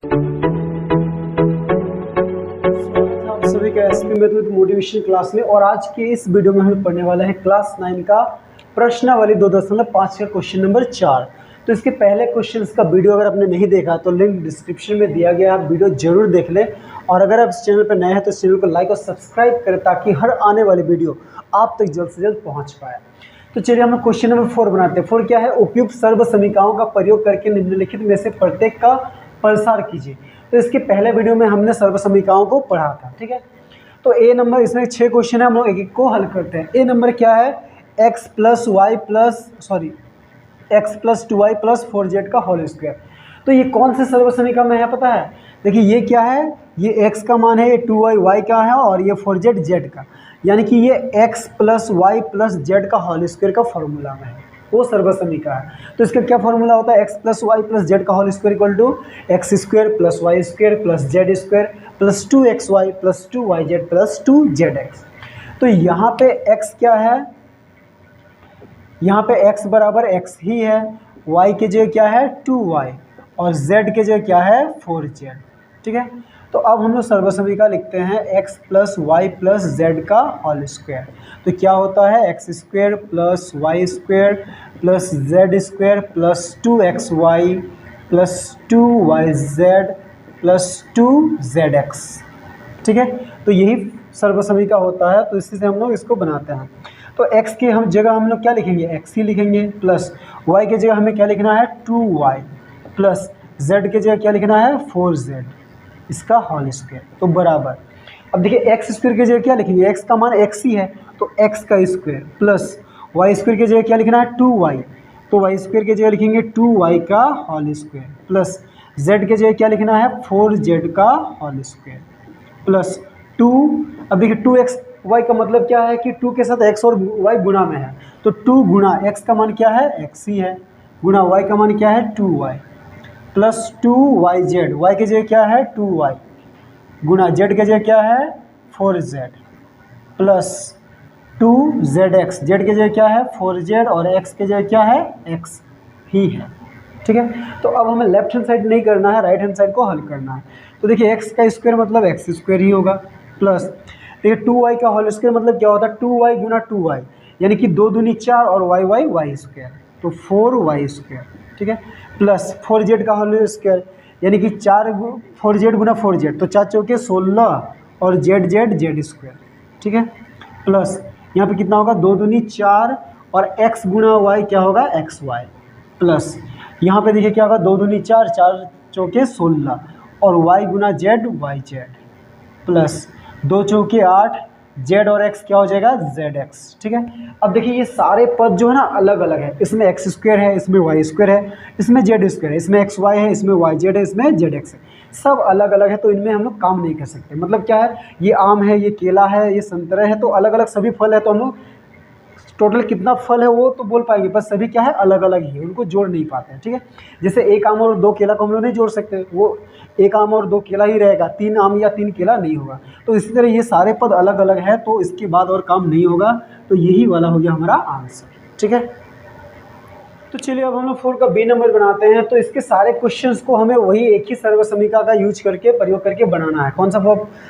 आप सभी का एसपी मेथड मोटिवेशन क्लास में। और आज के इस वीडियो में हम पढ़ने वाला है क्लास 9 का प्रश्नावली 2.5 का क्वेश्चन नंबर 4। तो इसके पहले क्वेश्चन का वीडियो अगर आपने नहीं देखा तो लिंक डिस्क्रिप्शन में दिया गया है, आप वीडियो जरूर देख लें। और अगर आप इस चैनल पर नए हैं तो इस चैनल को लाइक और सब्सक्राइब करें ताकि हर आने वाली वीडियो आप तक जल्द से जल्द पहुँच पाए। तो चलिए हम क्वेश्चन नंबर 4 बनाते हैं। 4 क्या है? उपयुक्त सर्व समीकरणों का प्रयोग करके निम्नलिखित में से प्रत्येक का प्रसार कीजिए। तो इसके पहले वीडियो में हमने सर्व समीकरणों को पढ़ा था, ठीक है। तो ए नंबर, इसमें 6 क्वेश्चन है, हम लोग एक एक को हल करते हैं। ए नंबर क्या है? x plus 2y plus 4z का होल स्क्वायर। तो ये कौन से सर्व समीकरण में है पता है? देखिए ये क्या है, ये x का मान है, ये 2y y का है और ये 4z z का, यानी कि ये x plus Y plus Z का होल स्क्वायर का फॉर्मूला में है, वो सर्व समीकरण है। तो इसका क्या फॉर्मूला होता है? x plus Y plus Z का whole square equal to X square plus Y square plus Z square plus 2xy plus 2yz plus 2zx। तो यहाँ पे x क्या है? यहाँ पे x बराबर x ही है, y के जगह क्या है 2y और z के जगह क्या है 4z, ठीक है। तो अब हम लोग सर्व समीकरण लिखते हैं x plus Y plus Z का होल स्क्वायर। तो क्या होता है? X square plus Y square plus Z square plus 2xy plus 2yz plus 2zx, ठीक है। तो यही सर्व समीकरण होता है। तो इसी से हम लोग इसको बनाते हैं। तो x के हम जगह हम लोग क्या लिखेंगे? x ही लिखेंगे, प्लस y के जगह हमें क्या लिखना है 2y प्लस z के जगह क्या लिखना है 4z, इसका होल स्क्वायर। तो बराबर, अब देखिए x स्क्वायर के जगह क्या लिखेंगे? x का मान x ही है तो x का स्क्वायर प्लस y स्क्वायर के जगह क्या लिखना है 2y, तो y स्क्वायर के जगह लिखेंगे 2y का होल स्क्वायर प्लस z के जगह क्या लिखना है 4z का होल स्क्वायर प्लस 2। अब देखिए 2xy का मतलब क्या है कि 2 के साथ x और y गुणा में है, तो 2 गुणा x का मान क्या है x ही है, गुणा y का मान क्या है 2y प्लस 2yz, y के जगह क्या है 2y गुणा z के जगह क्या है 4z प्लस 2zx, z के जगह क्या है 4z और x के जगह क्या है x ही है, ठीक है। तो अब हमें लेफ्ट हैंड साइड नहीं करना है, राइट हैंड साइड को हल करना है। तो देखिए x का स्क्वायर मतलब x स्क्वायर ही होगा प्लस देखिए 2y का होल स्क्वायर मतलब क्या होता है 2y गुना 2y, यानी कि 2 दूनी 4 और y स्क्वायर, तो 4y स्क्वायर, ठीक है, प्लस 4z का होल स्क्वायर यानी कि 4z गुना 4z, तो 4 चौके 16 और z स्क्वायर, ठीक है, प्लस यहाँ पे कितना होगा 2 दूनी 4 और x गुना y क्या होगा xy, प्लस यहाँ पे देखिए क्या होगा 2 दूनी 4, 4 चौके 16 और y गुना yz प्लस 2 चौके 8, z और x क्या हो जाएगा zx, ठीक है। अब देखिए ये सारे पद जो है ना अलग अलग है, इसमें x स्क्वायर है, इसमें y स्क्वायर है, इसमें z स्क्वायर है, इसमें xy है, इसमें yz है, इसमें zx है, सब अलग अलग है। तो इनमें हम लोग काम नहीं कर सकते। मतलब क्या है, ये आम है, ये केला है, ये संतरा है, तो अलग अलग सभी फल है, तो हम लोग टोटल कितना फल है वो तो बोल पाएंगे, बस सभी क्या है अलग अलग ही है, उनको जोड़ नहीं पाते हैं, ठीक है। जैसे एक आम और 2 केला को हम लोग नहीं जोड़ सकते, वो एक आम और 2 केला ही रहेगा, 3 आम या 3 केला नहीं होगा। तो इसी तरह ये सारे पद अलग अलग है, तो इसके बाद और काम नहीं होगा। तो यही वाला हो गया हमारा आंसर, ठीक है। तो चलिए अब हम लोग 4 का बी नंबर बनाते हैं। तो इसके सारे क्वेश्चंस को हमें वही एक ही सर्व समीकरण का यूज करके प्रयोग करके बनाना है। कौन सा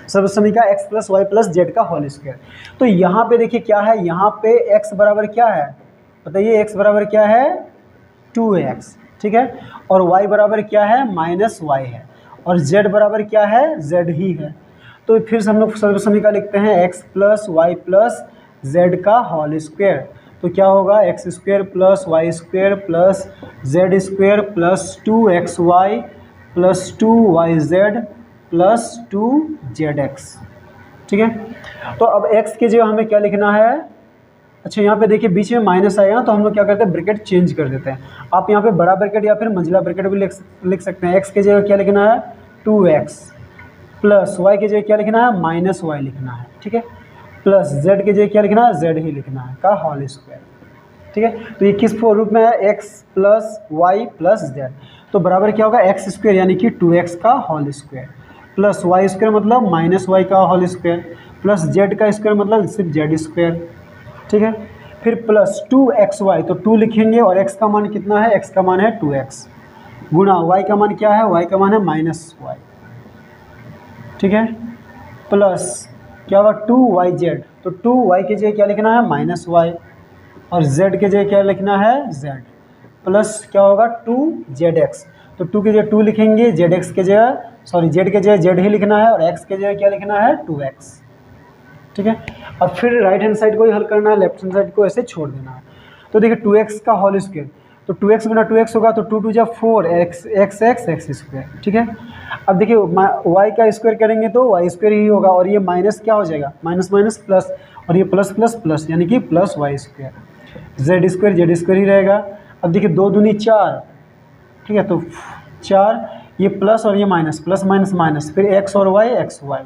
सर्व समीकरण? x plus Y plus Z का होल स्क्वायर। तो यहाँ पे देखिए क्या है, यहाँ पे x बराबर क्या है बताइए? x बराबर क्या है 2x, ठीक है, और y बराबर क्या है -y है, और z बराबर क्या है z ही है। तो फिर से हम लोग सर्व समीकरण लिखते हैं x plus Y plus Z का होल स्क्वायर। तो क्या होगा x square plus Y square plus Z square plus 2xy plus 2yz plus 2zx, ठीक है। तो अब x के जगह हमें क्या लिखना है? अच्छा यहाँ पे देखिए बीच में माइनस आएगा ना, तो हम लोग क्या करते हैं ब्रैकेट चेंज कर देते हैं। आप यहाँ पे बड़ा ब्रैकेट या फिर मंझला ब्रैकेट भी लिख सकते हैं। x के जगह क्या लिखना है 2x प्लस y के जगह क्या लिखना है -y लिखना है, ठीक है, प्लस z के जगह क्या लिखना है z ही लिखना है का होल स्क्वायर, ठीक है। तो ये किस रूप में है? x plus Y plus z. तो बराबर क्या होगा एक्स स्क्वायर यानी कि 2x का whole square plus Y square मतलब -y का होल स्क्वायर प्लस जेड का स्क्वायर मतलब सिर्फ जेड स्क्वायर, ठीक है। फिर प्लस 2xy, तो 2 लिखेंगे और x का मान कितना है? x का मान है 2x गुणा y का मान क्या है, y का मान है -y, ठीक है, प्लस क्या होगा 2yz, तो 2y की जगह क्या लिखना है -y, और z की जगह क्या लिखना है z, प्लस क्या होगा 2zx, तो 2 की जगह 2 लिखेंगे, zx की जगह z की जगह z ही लिखना है, और x की जगह क्या लिखना है 2x, ठीक है। अब फिर राइट हैंड साइड को ही हल करना है, लेफ्ट हैंड साइड को ऐसे छोड़ देना है। तो देखिए 2x का होल स्क्वायर, तो 2x गुना 2x होगा, तो 2 2 जा 4 x स्क्वायर, ठीक है। अब देखिए y का स्क्वायर करेंगे तो y स्क्वायर ही होगा, और ये माइनस क्या हो जाएगा, माइनस माइनस प्लस, और ये प्लस प्लस प्लस यानी कि plus y square, z square ही रहेगा। अब देखिए 2 दूनी 4, ठीक है, तो 4, ये प्लस और ये माइनस, प्लस माइनस माइनस, फिर x और y x y,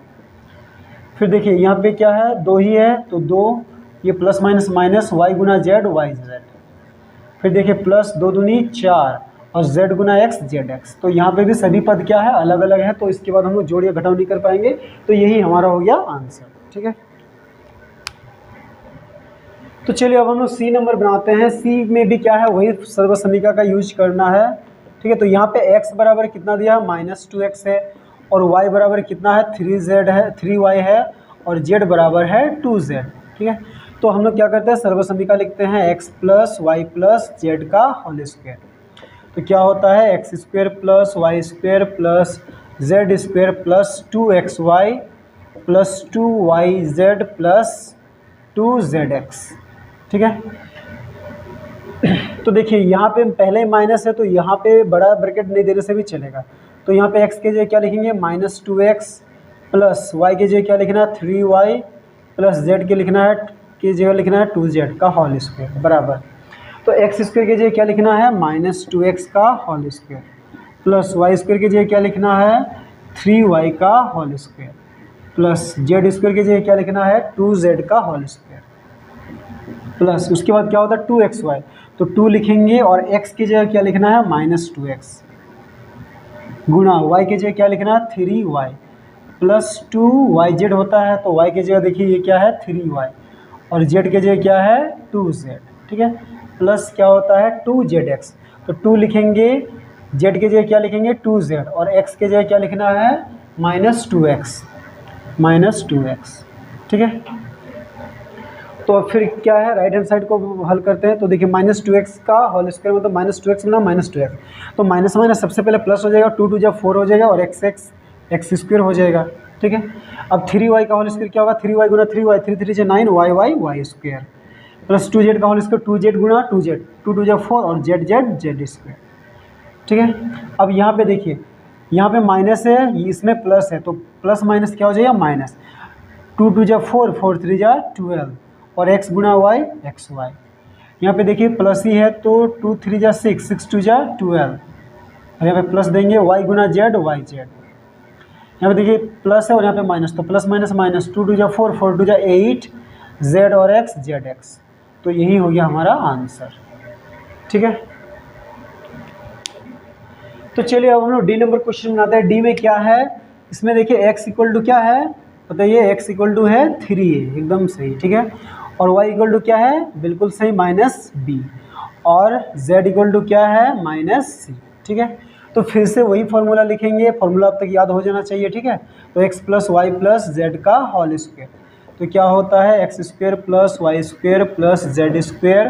फिर देखिए यहाँ पे क्या है 2 ही है, तो 2, ये प्लस माइनस माइनस y गुना z y z, फिर देखिए प्लस 2 दूनी 4 और z गुना x z x, तो यहाँ पे भी सभी पद क्या है अलग अलग है, तो इसके बाद हम लोग जोड़ या घटाव नहीं कर पाएंगे, तो यही हमारा हो गया आंसर, ठीक है। तो चलिए अब हम लोग सी नंबर बनाते हैं। सी में भी क्या है, वही सर्वसमीका का यूज करना है, ठीक है। तो यहाँ पे x बराबर कितना दिया -2x है, और y बराबर कितना है 3z है, 3y है, और z बराबर है 2z, ठीक है। तो हम लोग क्या करते हैं, सर्वसमीका लिखते हैं x plus Y plus Z का होल स्क्वायर। तो क्या होता है x square plus Y square plus Z square plus 2xy plus 2yz plus 2zx, ठीक है। तो देखिए यहाँ पे पहले माइनस है, तो यहाँ पे बड़ा ब्रैकेट नहीं देने से भी चलेगा। तो यहाँ पे x के जगह क्या लिखेंगे -2x प्लस y के जगह क्या लिखना है 3y प्लस z के जगह लिखना है 2z का होल स्क्वायर बराबर। तो x स्क्वायर की जगह क्या लिखना है -2x का whole square plus y square की जगह क्या लिखना है 3y का whole square plus z square की जगह क्या लिखना है 2z का होल स्क्वायर प्लस उसके बाद क्या होता है 2xy, तो 2 लिखेंगे और x की जगह क्या लिखना है -2x गुणा y की जगह क्या लिखना है 3y प्लस 2yz होता है, तो y की जगह देखिए ये क्या है 3y और z की जगह क्या है 2z, ठीक है, प्लस क्या होता है 2zx, तो 2 लिखेंगे, z की जगह क्या लिखेंगे 2z और x की जगह क्या लिखना है -2x, ठीक है। तो अब फिर क्या है राइट हैंड साइड को हल करते हैं। तो देखिए -2x का होल स्क्वायर मतलब -2x गुना -2x, तो माइनस माइनस सबसे पहले प्लस हो जाएगा, 2 2 जब 4 हो जाएगा और x स्क्वायर हो जाएगा, ठीक है। अब 3y का होल स्क्वायर क्या होगा 3y गुना 3y 3 3 से 9 y स्क्वायर प्लस 2z का होल स्क्वायर 2z गुना 2z 2 2 जब 4 और z स्क्वायर, ठीक है। अब यहाँ पे देखिए यहाँ पे माइनस है, इसमें प्लस है, तो प्लस माइनस क्या हो जाएगा माइनस, 2 2 जब 4 4 3 जा 12 और x गुना y xy, यहाँ पे देखिए प्लस ही है, तो 2 3 जा 6 6 2 जा 12 और यहाँ पे प्लस देंगे y गुना z yz, यहाँ पे देखिए प्लस है और यहाँ पे माइनस, तो प्लस माइनस माइनस 2 2 जा 4 4 2 जा 8 z और x zx, तो यही हो गया हमारा आंसर, ठीक है। तो चलिए अब हम लोग डी नंबर क्वेश्चन बनाते हैं। डी में क्या है, इसमें देखिए x इक्वल टू क्या है बताइए, x इक्वल टू है 3a एकदम सही, ठीक है, और y इक्वल टू क्या है बिल्कुल सही -b, और z इक्वल टू क्या है -c, ठीक है। तो फिर से वही फॉर्मूला लिखेंगे, फॉर्मूला अब तक याद हो जाना चाहिए, ठीक है। तो x plus Y plus Z का होल स्क्वायर, तो क्या होता है x square plus Y square plus Z square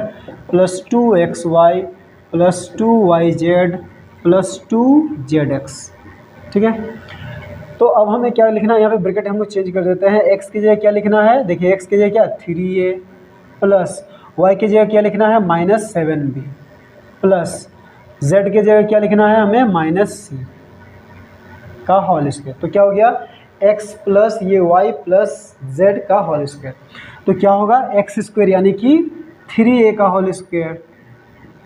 plus 2xy plus 2yz plus 2zx, ठीक है। तो अब हमें क्या लिखना है, यहाँ पे ब्रैकेट हम लोग चेंज कर देते हैं, x की जगह क्या लिखना है, देखिए x की जगह क्या 3a प्लस y की जगह क्या लिखना है -7b प्लस z की जगह क्या लिखना है हमें -c का होल स्क्वायर, तो क्या हो गया x प्लस ये y प्लस z का होल स्क्वायर, तो क्या होगा x स्क्वायर यानी कि 3a का whole square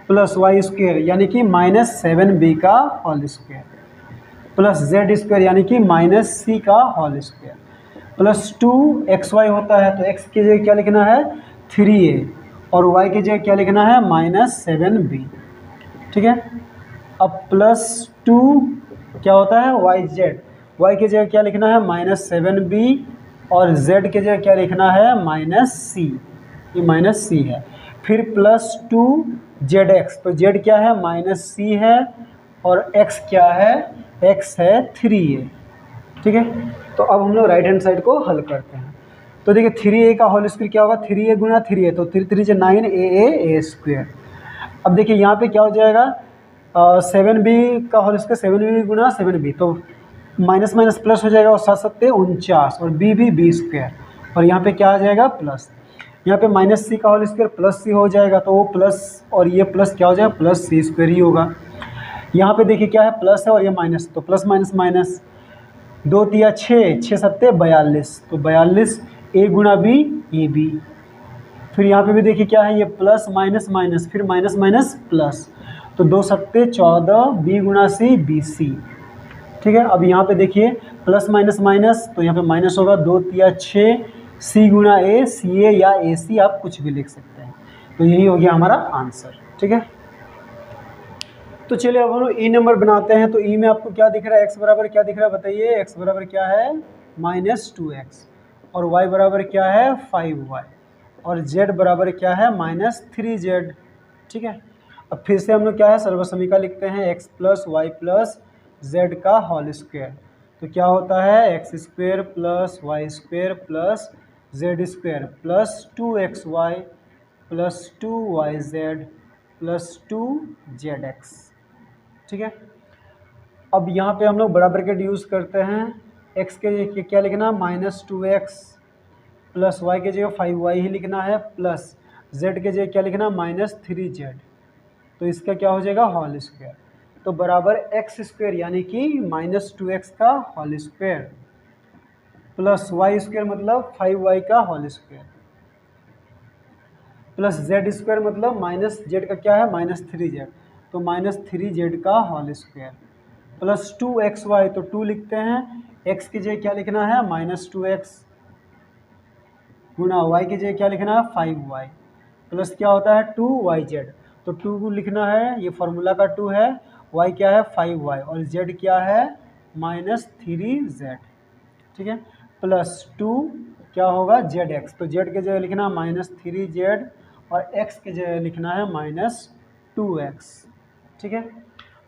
plus y square यानी कि -7b का whole square plus z square यानी कि -c का होल स्क्वायर प्लस 2xy होता है, तो x की जगह क्या लिखना है 3a और y की जगह क्या लिखना है -7b, ठीक है। अब प्लस 2 क्या होता है y की जगह क्या लिखना है -7b और z की जगह क्या लिखना है -c, ये -c है, फिर प्लस 2zx, तो z क्या है -c है और x क्या है, x है 3a। ठीक है, तो अब हम लोग राइट हैंड साइड को हल करते हैं। तो देखिए 3a का होल स्क्वायर क्या होगा, 3a गुना 3a, तो 3 3 से 9 a स्क्वायर। अब देखिए यहाँ पे क्या हो जाएगा, 7b का होल स्क्वायर 7b गुना 7b, तो माइनस माइनस प्लस हो जाएगा और 7 7 49 और b स्क्वायर, और यहाँ पे क्या आ जाएगा प्लस। यहाँ पे माइनस सी का होल स्क्वायर प्लस सी हो जाएगा, तो वो प्लस और ये प्लस क्या हो जाएगा, प्लस सी स्क्वायर ही होगा। यहाँ पे देखिए क्या है, प्लस है और ये माइनस, तो प्लस माइनस माइनस, 2 तिया 6, 6 7 42, तो 42 a गुना b ए बी। फिर यहाँ पे भी देखिए क्या है, ये प्लस माइनस माइनस, फिर माइनस माइनस प्लस, तो 2 7 14 b गुना सी बी सी। ठीक है, अब यहाँ पे देखिए प्लस माइनस माइनस, तो यहाँ पे माइनस होगा, 2 तिया 6 सी गुना ए सी ए या ए सी, आप कुछ भी लिख सकते हैं। तो यही हो गया हमारा आंसर। ठीक है, तो चलिए अब हम लोग ई नंबर बनाते हैं। तो ई में आपको क्या दिख रहा है, x बराबर क्या दिख रहा है बताइए, x बराबर क्या है -2x, और y बराबर क्या है 5y, और z बराबर क्या है -3z। ठीक है, अब फिर से हम लोग क्या है सर्वसमीका लिखते हैं, x plus Y plus Z का होल स्क्वायर। तो क्या होता है, x square plus Y square plus Z square plus 2xy plus 2yz plus 2zx। ठीक है, अब यहाँ पे हम लोग बड़ा ब्रैकेट यूज़ करते हैं। x के क्या लिखना, -2x, प्लस y के जगह 5y ही लिखना है, प्लस z के जगह क्या लिखना, -3z। तो इसका क्या हो जाएगा, होल स्क्वायर, तो बराबर एक्स स्क्वायर यानी कि -2x का whole square plus Y square मतलब 5y का whole square plus Z square मतलब माइनस जेड का क्या है -3z, तो -3z का होल स्क्वायर प्लस 2xy, तो 2 लिखते हैं, x की जगह क्या लिखना है -2x गुना y की जगह क्या लिखना है 5y, प्लस क्या होता है 2yz, तो 2 को लिखना है, ये फार्मूला का 2 है, y क्या है 5y और z क्या है -3z। ठीक है, प्लस 2 क्या होगा zx, तो z के जगह लिखना -3z और x के जगह लिखना है -2x। ठीक है,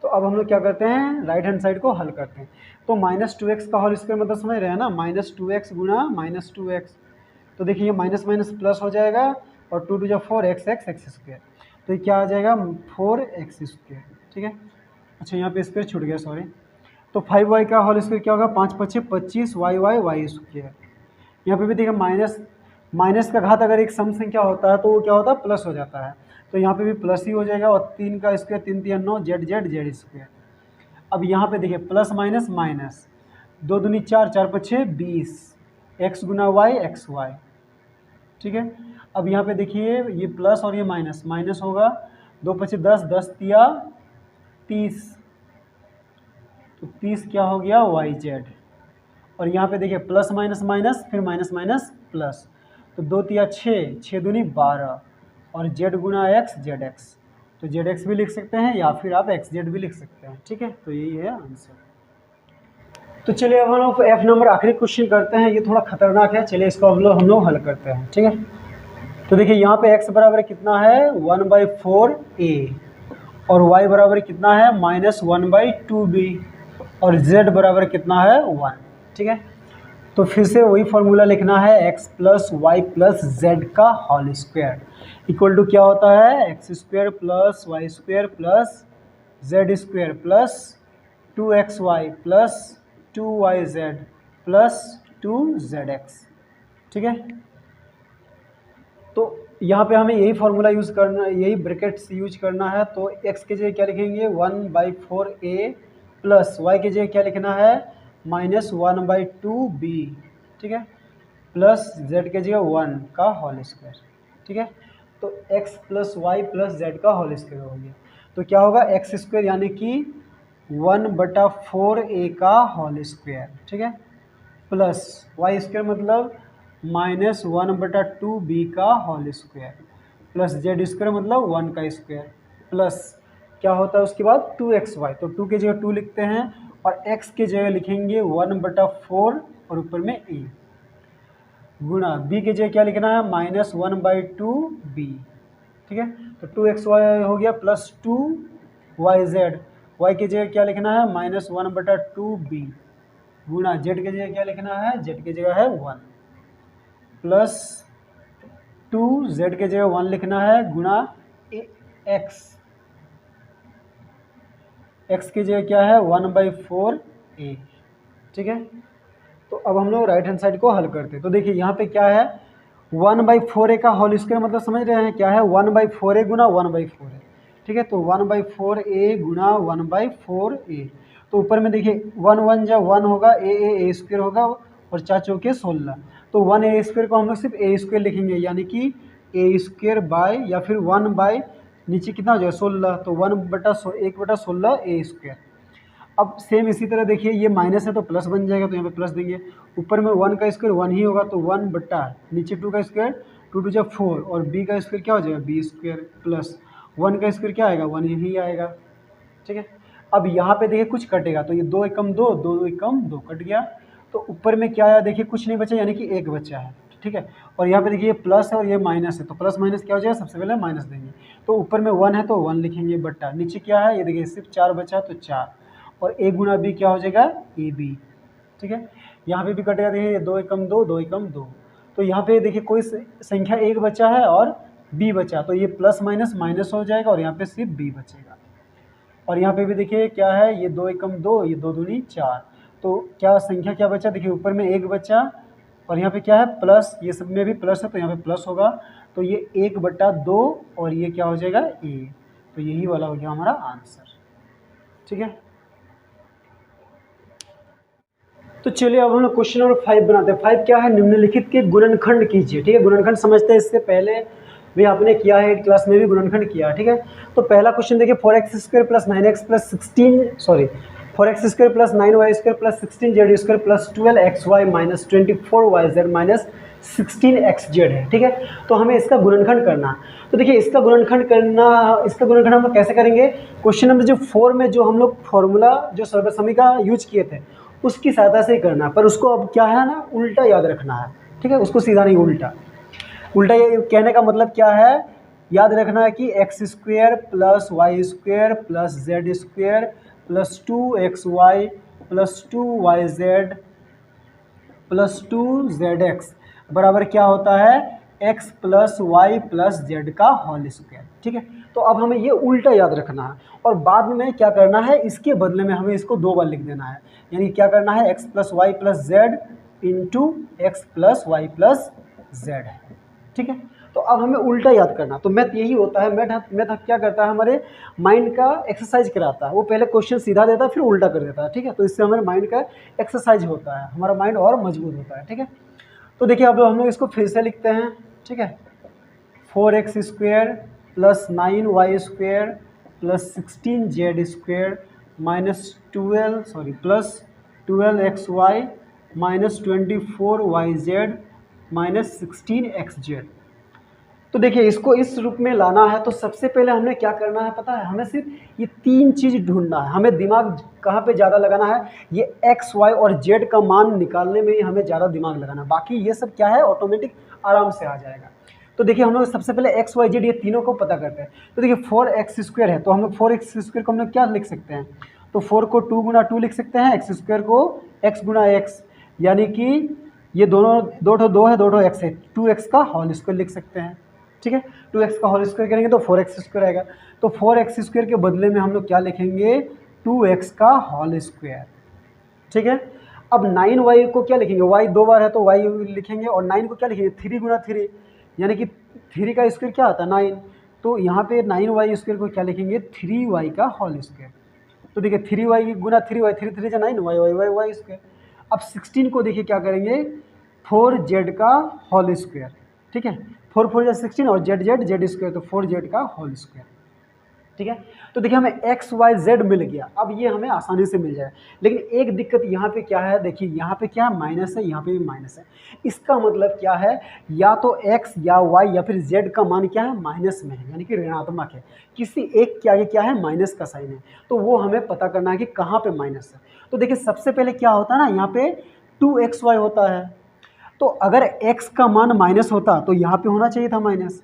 तो अब हम लोग क्या करते हैं, राइट हैंड साइड को हल करते हैं। तो -2x का होल स्क्वायर मतलब समझ रहे हैं ना, -2x गुना -2x, तो देखिए ये माइनस माइनस प्लस हो जाएगा और 2 2 4 x स्क्वायर, तो ये क्या आ जाएगा 4x स्क्वायर। ठीक है, अच्छा यहाँ पे स्क्वायर छूट गया सॉरी, तो 5y का होल स्क्वायर क्या होगा, 5 5 25 y स्क्वायर। यहाँ पे भी देखिए माइनस का घात अगर एक सम संख्या होता है तो वो क्या होता है प्लस हो जाता है, तो यहाँ पे भी प्लस ही हो जाएगा, और 3 का स्क्वायर 3 3 9 z स्क्वायर। अब यहाँ पे देखिए प्लस माइनस माइनस, 2 दूनी 4 4 5 20 x गुना वाई एक्स वाई। ठीक है, अब यहाँ पे देखिए ये प्लस और ये माइनस माइनस होगा, 2 5 10 10 तिया 30, तो 30 क्या हो गया yz, और यहाँ पे देखिए प्लस माइनस माइनस फिर माइनस माइनस प्लस, तो 2 तिया 6 6 दूनी 12 और z गुना x zx, तो zx भी लिख सकते हैं या फिर आप xz भी लिख सकते हैं। ठीक है, तो यही है आंसर। तो चलिए अब हम लोग एफ नंबर आखिरी क्वेश्चन करते हैं, ये थोड़ा खतरनाक है, चलिए इसको हम लोग हल करते हैं। ठीक है, तो देखिए यहाँ पे x बराबर कितना है 1/4a और y बराबर कितना है -1/2b और z बराबर कितना है 1। ठीक है, तो फिर से वही फॉर्मूला लिखना है, x plus Y plus Z का होल स्क्वायर इक्वल टू क्या होता है, x square plus Y square plus Z square plus 2xy plus 2yz plus 2zx। ठीक है, तो यहाँ पे हमें यही फार्मूला यूज़ करना, यही ब्रैकेट्स यूज करना है, तो x के जगह क्या लिखेंगे 1/4a प्लस y के जगह क्या लिखना है -1/2b। ठीक है, प्लस z के जगह 1 का होल स्क्वायर। ठीक है, तो x plus Y plus Z का होल स्क्वायर हो गया, तो क्या होगा एक्स स्क्वायर यानी कि 1/4a का होल स्क्वायर। ठीक है, प्लस वाई स्क्वायर मतलब -1/2b का whole square plus Z square मतलब 1 का स्क्वायर प्लस क्या होता है उसके बाद 2xy, तो 2 के जगह 2 लिखते हैं और x के जगह लिखेंगे 1/4 और ऊपर में a गुना b के जगह क्या लिखना है -1/2b। ठीक है, तो 2xy हो गया प्लस 2yz वाई की जगह क्या लिखना है -1/2b गुना जेड की जगह क्या लिखना है, जेड की जगह है 1 प्लस 2 जेड की जगह 1 लिखना है गुना एक्स, एक्स की जगह क्या है 1/4a। ठीक है, तो अब हम लोग राइट हैंड साइड को हल करते हैं। तो देखिए यहाँ पे क्या है 1/4a का होल स्क्वायर मतलब समझ रहे हैं क्या है 1/4a गुना 1/4a। ठीक है, तो 1/4a गुना 1/4a। तो ऊपर में देखिए 1 1 जब 1 होगा a स्क्वायर होगा और 4 चौके 16। तो 1a² को हम लोग सिर्फ a² लिखेंगे यानी कि a² बाय या फिर 1 बाय नीचे कितना हो जाएगा 16, तो 1/16 a²। अब सेम इसी तरह देखिए ये माइनस है तो प्लस बन जाएगा, तो यहाँ पे प्लस देंगे। ऊपर में 1 का स्क्वायर 1 ही होगा तो 1 बटा नीचे 2 का स्क्वायर 2 2 जब 4 और b का स्क्वायर क्या हो जाएगा b² प्लस 1 का स्क्वायर क्या आएगा 1 ही आएगा। ठीक है, अब यहाँ पे देखिए कुछ कटेगा तो ये 2 एकम 2 2 एकम 2 कट गया। तो ऊपर में क्या आया देखिए कुछ नहीं बचा यानी कि 1 बचा है। ठीक है, और यहाँ पे देखिए ये प्लस है और ये माइनस है तो प्लस माइनस क्या हो जाएगा, सबसे पहले माइनस देंगे। तो ऊपर में 1 है तो 1 लिखेंगे बट्टा नीचे क्या है ये देखिए सिर्फ 4 बचा तो 4 और a गुना b क्या हो जाएगा ab। ठीक है, यहाँ पे भी कटेगा देखिए 2 एकम 2 2 एकम 2। तो यहाँ पे देखिए कोई संख्या 1 बचा है और b बचा तो ये प्लस माइनस माइनस हो जाएगा और यहाँ पे सिर्फ b बचेगा। और यहाँ पे भी देखिए क्या है ये 2 एकम 2 ये 2 दूनी 4। तो क्या संख्या क्या बचा देखिए ऊपर में 1 बचा और यहाँ पे क्या है प्लस, ये सब में भी प्लस है तो यहाँ पे प्लस होगा तो ये 1/2 और ये क्या हो जाएगा a। तो यही वाला हो गया हमारा आंसर। ठीक है, तो चलिए अब हम लोग क्वेश्चन नंबर 5 बनाते हैं। 5 क्या है, निम्नलिखित के गुणनखंड कीजिए। ठीक है, गुणनखंड समझते हैं, इससे पहले भी आपने किया है क्लास में भी गुणनखंड किया। ठीक है, तो पहला क्वेश्चन देखिए 4x² + 9x + 16 sorry 4x² + 9y² + 16z² + 12xy - 24yz - 16xz है। ठीक है, तो हमें इसका गुणनखंड करना है। तो देखिए इसका गुणनखंड हम लोग कैसे करेंगे, क्वेश्चन नंबर जो 4 में जो हम लोग फॉर्मूला जो सर्वसमीका यूज किए थे उसकी सहायता से ही करना है, पर उसको अब क्या है ना उल्टा याद रखना है। ठीक है, उसको सीधा नहीं उल्टा। उल्टा ये कहने का मतलब क्या है, याद रखना है कि x² + y² + z² + 2xy + 2yz + 2zx बराबर क्या होता है x + y + z का होल स्क्वायर। ठीक है, तो अब हमें ये उल्टा याद रखना है और बाद में क्या करना है इसके बदले में हमें इसको 2 बार लिख देना है। यानी क्या करना है x + y + z × x + y + z है। ठीक है, तो अब हमें उल्टा याद करना। तो मैथ यही होता है, मैथ क्या करता है हमारे माइंड का एक्सरसाइज कराता है। वो पहले क्वेश्चन सीधा देता है फिर उल्टा कर देता है। ठीक है, तो इससे हमारे माइंड का एक्सरसाइज होता है, हमारा माइंड और मजबूत होता है। ठीक है, तो देखिए अब हम लोग इसको फिर से लिखते हैं। ठीक है, 4x² + 9y² + 16z² + 12xy - 24yz - 16xz। तो देखिए इसको इस रूप में लाना है तो सबसे पहले हमने क्या करना है पता है, हमें सिर्फ ये 3 चीज़ ढूंढना है। हमें दिमाग कहाँ पे ज़्यादा लगाना है, ये x y और z का मान निकालने में ही हमें ज़्यादा दिमाग लगाना है। बाकी ये सब क्या है ऑटोमेटिक आराम से आ जाएगा। तो देखिए हम लोग सबसे पहले x y z ये तीनों को पता करते हैं। तो देखिए 4x² है तो हम लोग 4x² को हम लोग क्या लिख सकते हैं, तो 4 को 2 गुना 2 लिख सकते हैं, x² को x गुना x, यानी कि ये दोनों 2 है 2 x है 2x का होल स्क्वायर लिख सकते हैं। ठीक है, 2x का होल स्क्वायर करेंगे तो 4x² आएगा। तो 4x² के बदले में हम लोग क्या लिखेंगे 2x का होल स्क्वायर। ठीक है, अब 9y को क्या लिखेंगे, y 2 बार है तो y लिखेंगे और 9 को क्या लिखेंगे 3 गुना 3, यानी कि 3 का स्क्वायर क्या आता है 9। तो यहाँ पे 9y² को क्या लिखेंगे 3y का होल स्क्वायर। तो देखिए 3y गुना 3y 3 3 9 y स्क्वायर। अब 16 को देखिए क्या करेंगे 4z का होल स्क्वायर। ठीक है, 4 4 या 16 और z² तो 4z का होल स्क्वायर। ठीक है, तो देखिए हमें x y z मिल गया। अब ये हमें आसानी से मिल जाएगा, लेकिन एक दिक्कत यहाँ पे क्या है, देखिए यहाँ पे क्या माइनस है, यहाँ पे भी माइनस है। इसका मतलब क्या है, या तो x या y या फिर z का मान क्या है माइनस में है, यानी कि ऋणात्मक है। किसी एक के आगे क्या है माइनस का साइन है, तो वो हमें पता करना है कि कहाँ पे माइनस है। तो देखिए सबसे पहले क्या होता है ना, यहाँ पे 2xy होता है, तो अगर x का मान माइनस होता तो यहाँ पे होना चाहिए था माइनस,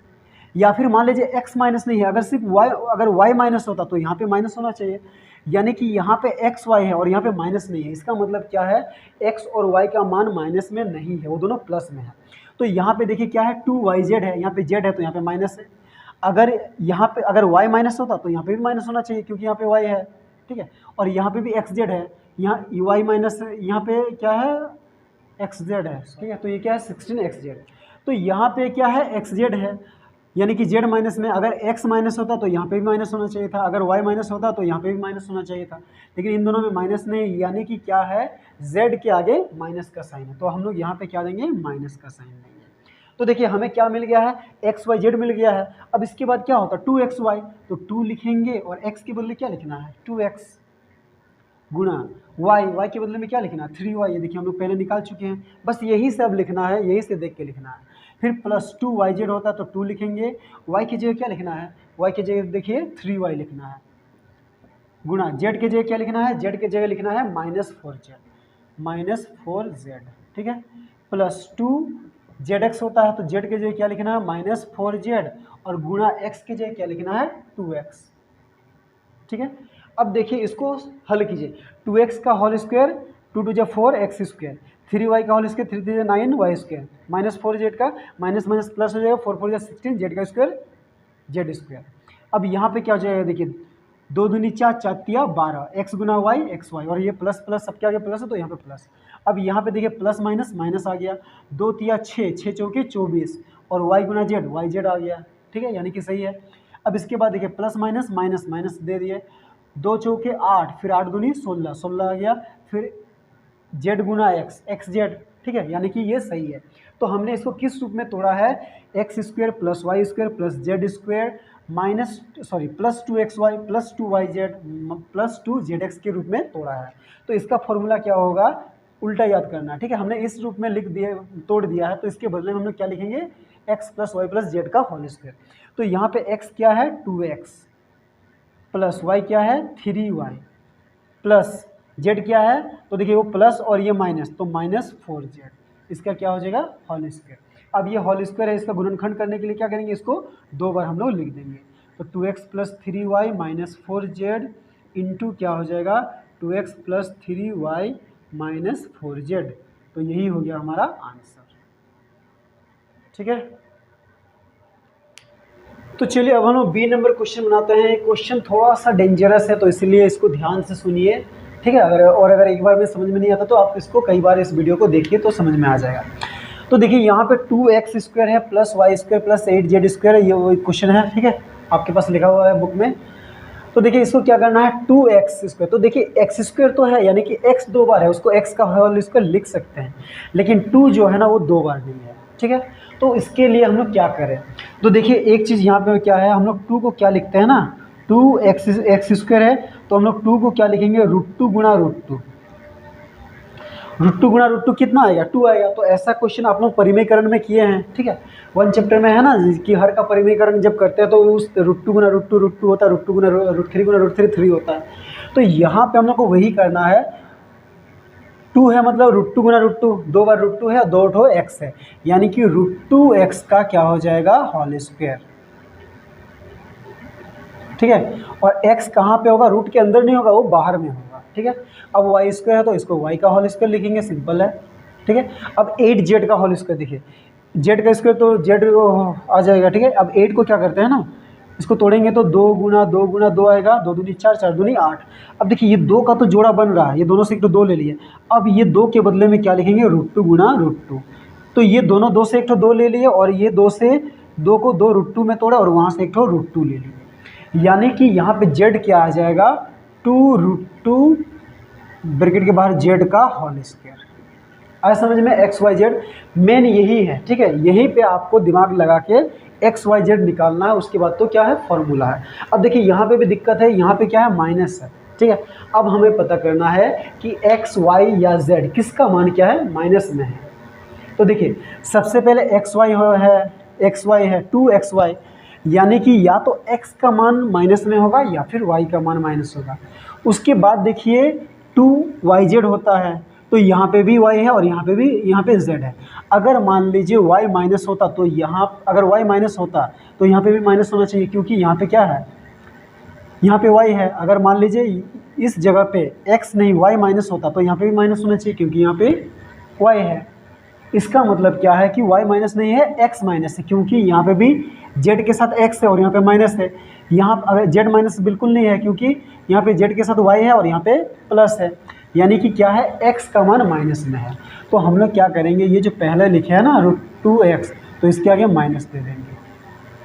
या फिर मान लीजिए x माइनस नहीं है, अगर सिर्फ y, अगर y माइनस होता तो यहाँ पे माइनस होना चाहिए, यानी कि यहाँ पे x y है और यहाँ पे माइनस नहीं है। इसका मतलब क्या है, x और y का मान माइनस में नहीं है, वो दोनों प्लस में है। तो यहाँ पे देखिए क्या है, 2yz है, यहाँ पे z है तो यहाँ पे माइनस है। अगर यहाँ पे अगर y माइनस होता तो यहाँ पे भी माइनस होना चाहिए, क्योंकि यहाँ पे y है, ठीक है। और यहाँ पे भी xz है, यहाँ y माइनस, यहाँ पे क्या है, xz है, ठीक है। तो ये क्या है, 16xz। तो यहाँ पे क्या है, xz है, यानी कि z माइनस में अगर x माइनस होता तो यहाँ पे भी माइनस होना चाहिए था, अगर y माइनस होता तो यहाँ पे भी माइनस होना चाहिए था, लेकिन इन दोनों में माइनस नहीं, यानी कि क्या है, z के आगे माइनस का साइन है, तो हम लोग यहाँ पे क्या देंगे, माइनस का साइन देंगे। तो देखिए हमें क्या मिल गया है, एक्स वाई जेड मिल गया है। अब इसके बाद क्या होता है, 2xy, तो 2 लिखेंगे और x के बदले क्या लिखना है, 2x गुना y के बदले में क्या लिखना है, 3y। ये देखिए हम लोग पहले निकाल चुके हैं, बस यही सब लिखना है, यही से देख के लिखना है। फिर प्लस 2yz होता है तो 2 लिखेंगे, y की जगह क्या लिखना है, y की जगह देखिए 3y लिखना है, गुना z की जगह क्या लिखना है, z की जगह लिखना है -4z, ठीक है। प्लस 2zx होता है तो z की जगह क्या लिखना है, -4z, और गुना x की जगह क्या लिखना है, 2x, ठीक है। अब देखिए इसको हल कीजिए, 2x का whole square, 2 2 4 x square, 3y का whole square, 3 3 9 y square, -4z का माइनस माइनस प्लस हो जाएगा, 4 4 16 z का स्क्वायर z स्क्वायर। अब यहाँ पे क्या हो जाएगा, देखिए 2 दूनी 4, 4 तिया 12, x गुना y एक्स वाई, और ये प्लस प्लस सबके आगे प्लस है तो यहाँ पे प्लस। अब यहाँ पे देखिए प्लस माइनस माइनस आ गया, 2 तिया 6, 6 चौके 24, और y गुना जेड वाई जेड आ गया, ठीक है, यानी कि सही है। अब इसके बाद देखिए प्लस माइनस माइनस माइनस दे दिए, 2 चौके 8, फिर 8 दूनी 16, 16 आ गया, फिर जेड गुना एक्स एक्स जेड, ठीक है, यानी कि ये सही है। तो हमने इसको किस रूप में तोड़ा है, x square plus Y square plus Z square plus 2xy plus 2yz plus 2zx के रूप में तोड़ा है। तो इसका फॉर्मूला क्या होगा, उल्टा याद करना, ठीक है। हमने इस रूप में लिख दिया, तोड़ दिया है, तो इसके बदले में हम लोग क्या लिखेंगे, x plus Y plus Z का होल स्क्वायर। तो यहाँ पे x क्या है, 2x प्लस y क्या है, 3y प्लस z क्या है, तो देखिए वो प्लस और ये माइनस, तो -4z, इसका क्या हो जाएगा, होल स्क्वायर। अब ये होल स्क्वायर है, इसका गुणनखंड करने के लिए क्या करेंगे, इसको 2 बार हम लोग लिख देंगे। तो 2x plus 3y minus 4z into क्या हो जाएगा, 2x plus 3y minus 4z। तो यही हो गया हमारा आंसर, ठीक है। तो चलिए अब हम लोग बी नंबर क्वेश्चन बनाते हैं। क्वेश्चन थोड़ा सा डेंजरस है तो इसलिए इसको ध्यान से सुनिए, ठीक है। अगर एक बार में समझ में नहीं आता तो आप इसको कई बार इस वीडियो को देखिए तो समझ में आ जाएगा। तो देखिए यहाँ पे 2x स्क्वायर है plus Y square plus 8z square है, ये वो क्वेश्चन है, ठीक है, आपके पास लिखा हुआ है बुक में। तो देखिए इसको क्या करना है, 2x स्क्वायर, तो देखिए x स्क्वायर तो है, यानी कि x 2 बार है, उसको x का होल स्क्वायर लिख सकते हैं, लेकिन 2 जो है ना वो 2 बार नहीं है, ठीक है। तो इसके लिए हम लोग क्या करें, तो देखिए एक चीज़ यहाँ पे क्या है, हम लोग 2 को क्या लिखते हैं ना, 2x स्क्वायर है, तो हम लोग 2 को क्या लिखेंगे, √2 गुना √2, √2 गुना √2 कितना आएगा, 2 आएगा। तो ऐसा क्वेश्चन आप लोग परिमेयकरण में किए हैं, ठीक है, 1 चैप्टर में है ना, कि हर का परिमेयकरण जब करते हैं तो उस √2 गुना √2 होता है, √2 गुना √3 गुना √3 3 होता है। तो यहाँ पे हम लोग को वही करना है, 2 है मतलब √2 गुना √2, 2 बार √2 है, 2 ठो x है, यानी कि √2x का क्या हो जाएगा, होल स्क्वायर, ठीक है। और x कहाँ पे होगा, रूट के अंदर नहीं होगा, वो बाहर में होगा, ठीक है। अब y स्क्वायर है तो इसको y का होल स्क्वायर लिखेंगे, सिंपल है, ठीक है। अब 8z का होल स्क्वायर, देखिए z का स्क्वायर तो z आ जाएगा, ठीक है। अब 8 को क्या करते हैं ना, इसको तोड़ेंगे तो 2 गुना 2 गुना 2 आएगा, 2 दूनी 4, 4 दूनी 8। अब देखिए ये 2 का तो जोड़ा बन रहा है, ये दोनों से एक तो 2 ले लिए, अब ये 2 के बदले में क्या लिखेंगे, √2 गुना √2। तो ये दोनों 2 से एक तो 2 ले लिए, और ये 2 से 2 को 2 √2 में तोड़ा, और वहाँ से एक तो √2 ले लिए, यानी कि यहाँ पे z क्या आ जाएगा, 2√2 ब्रैकेट के बाहर z का होल स्क्वायर। आया समझ में, एक्स वाई जेड मेन यही है, ठीक है, यहीं पे आपको दिमाग लगा के एक्स वाई जेड निकालना है, उसके बाद तो क्या है, फॉर्मूला है। अब देखिए यहाँ पे भी दिक्कत है, यहाँ पे क्या है, माइनस है, ठीक है। अब हमें पता करना है कि एक्स वाई या जेड किसका मान क्या है, माइनस में है। तो देखिए सबसे पहले एक्स वाई है 2xy, यानी कि या तो x का मान माइनस में होगा या फिर y का मान माइनस होगा। उसके बाद देखिए 2yz होता है, तो तो यहाँ पे भी y है और यहाँ पे z है। अगर मान लीजिए y माइनस होता तो यहाँ, अगर y माइनस होता तो यहाँ पे भी माइनस होना चाहिए, क्योंकि यहाँ पे क्या है, यहाँ पे y है। अगर मान लीजिए इस जगह पे x नहीं y माइनस होता तो यहाँ पे भी माइनस होना चाहिए, क्योंकि यहाँ पे y है। इसका मतलब क्या है कि y माइनस नहीं है, x माइनस है, क्योंकि यहाँ पे भी z के साथ x है और यहाँ पे माइनस है। यहाँ अगर z माइनस बिल्कुल नहीं है, क्योंकि यहाँ पे z के साथ y है और यहाँ पे प्लस है, यानी कि क्या है, x का मान माइनस में है। तो हम लोग क्या करेंगे, ये जो पहले लिखे हैं ना √2x, तो इसके आगे माइनस दे देंगे,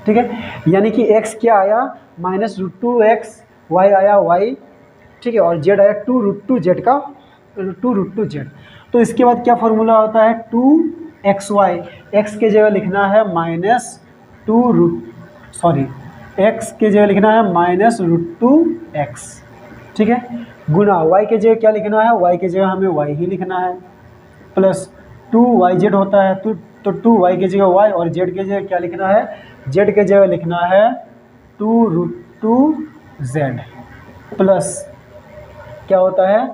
ठीक है। यानी कि x क्या आया, -√2x, y आया y, ठीक है, और z आया 2√2z का 2√2z। तो इसके बाद क्या फॉर्मूला होता है, 2xy, x के जगह लिखना है x के जगह लिखना है -√2x, ठीक है, गुना y के जगह क्या लिखना है, y के जगह हमें y ही लिखना है, प्लस 2yz होता है, तो 2y के जगह y और z के जगह क्या लिखना है, z के जगह लिखना है 2√2z, प्लस क्या होता है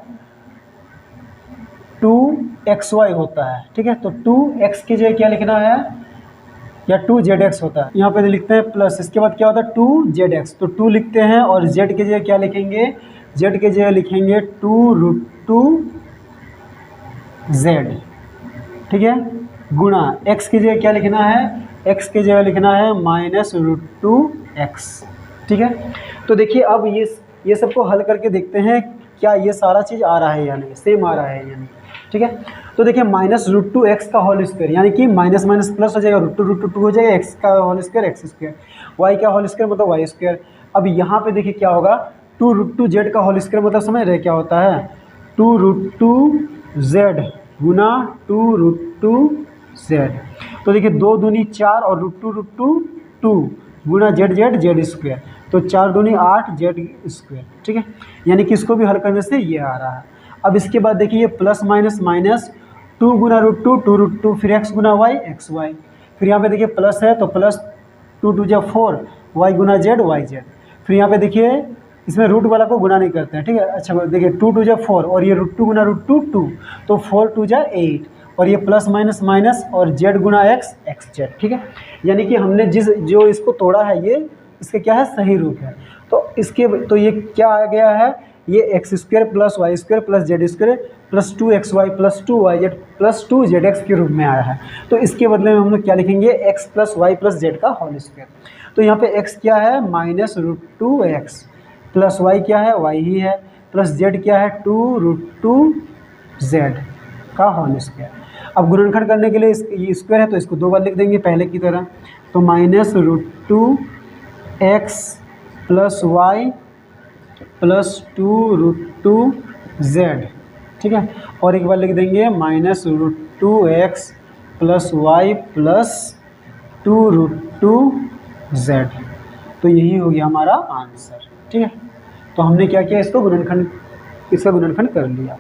2xy होता है, ठीक है। तो 2x की जगह क्या लिखना है, या 2zx होता है, यहाँ पे लिखते हैं प्लस, इसके बाद क्या होता है 2zx, तो 2 लिखते हैं और z की जगह क्या लिखेंगे, z की जगह लिखेंगे 2√2z, ठीक है, गुणा x की जगह क्या लिखना है, x की जगह लिखना है -√2x, ठीक है। तो देखिए अब ये सबको हल करके देखते हैं क्या ये सारा चीज़ आ रहा है या नहीं, सेम आ रहा है या नहीं, ठीक है। तो देखिए -√2x का होल स्क्वायर, यानी कि माइनस माइनस प्लस हो जाएगा, √2 हो जाएगा, x का whole square x square, y का होल स्क्वायर मतलब y स्क्वायर। अब यहाँ पे देखिए क्या होगा, 2√2z का होल स्क्वायर मतलब समझ रहे क्या होता है, 2√2z गुना 2√2z। तो देखिए 2 दूनी 4 और √2 गुना z स्क्वायर, तो 4 दूनी 8 z स्क्वायर, ठीक है। यानी कि इसको भी हल करने से ये आ रहा है। अब इसके बाद देखिए ये प्लस माइनस माइनस 2 गुना √2 फिर x गुना y xy, फिर यहाँ पे देखिए प्लस है तो प्लस 2 2 जा 4 y गुना z yz, फिर यहाँ पे देखिए इसमें रूट वाला को गुना नहीं करते हैं, ठीक है। अच्छा देखिए 2 2 जा 4 और ये √2 गुना √2 2, तो 4 2 जा 8 और ये प्लस माइनस माइनस और z गुना x xz, ठीक है। यानी कि हमने जो इसको तोड़ा है ये इसका क्या है, सही रूप है। तो ये क्या आ गया है, ये x square plus y square plus z square plus 2xy plus 2yz plus 2zx के रूप में आया है। तो इसके बदले में हम लोग क्या लिखेंगे, x plus Y plus z का होल स्क्वायर। तो यहाँ पे x क्या है -√2x, प्लस y क्या है, y ही है, प्लस z क्या है 2√2z का होल स्क्वायर। अब गुणनखंड करने के लिए ये स्क्वायर है तो इसको 2 बार लिख देंगे पहले की तरह, तो -√2x plus y plus 2√2z, ठीक है, और एक बार लिख देंगे -√2x plus y plus 2√2z। तो यही हो गया हमारा आंसर, ठीक है। तो हमने क्या किया, इसका गुणनखंड कर लिया।